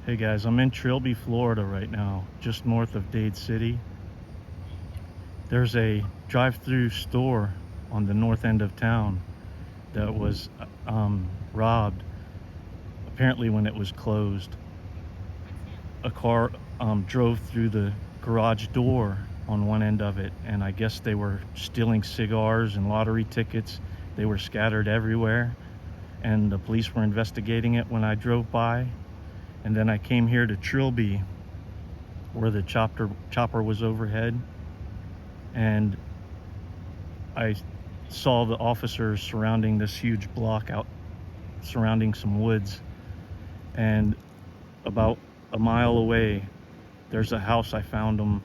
Hey guys, I'm in Trilby, Florida right now, just north of Dade City. There's a drive-through store on the north end of town that was robbed, apparently when it was closed. A car drove through the garage door on one end of it, and I guess they were stealing cigars and lottery tickets. They were scattered everywhere, and the police were investigating it when I drove by. And then I came here to Trilby, where the chopper was overhead, and I saw the officers surrounding this huge block out, surrounding some woods. And about a mile away, there's a house. I found them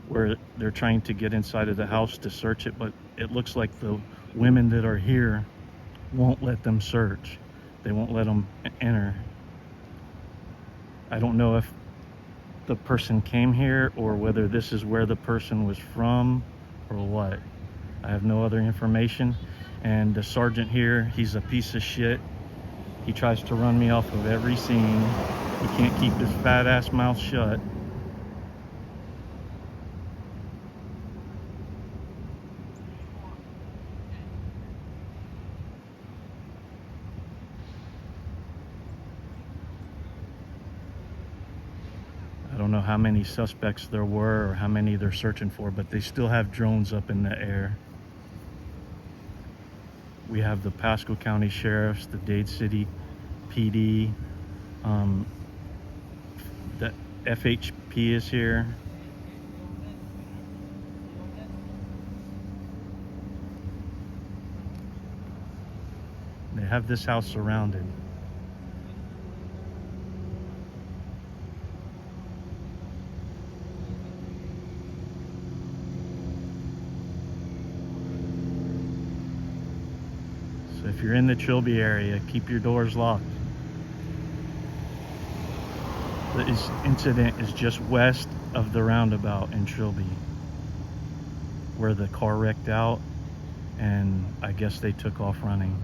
where they're trying to get inside of the house to search it, but it looks like the women that are here won't let them search. They won't let them enter. I don't know if the person came here or whether this is where the person was from or what. I have no other information. And the sergeant here, he's a piece of shit. He tries to run me off of every scene. He can't keep his fat ass mouth shut. I don't know how many suspects there were or how many they're searching for, but they still have drones up in the air. We have the Pasco County Sheriffs, the Dade City PD, the FHP is here. They have this house surrounded. So if you're in the Trilby area, keep your doors locked. This incident is just west of the roundabout in Trilby, where the car wrecked out, and I guess they took off running.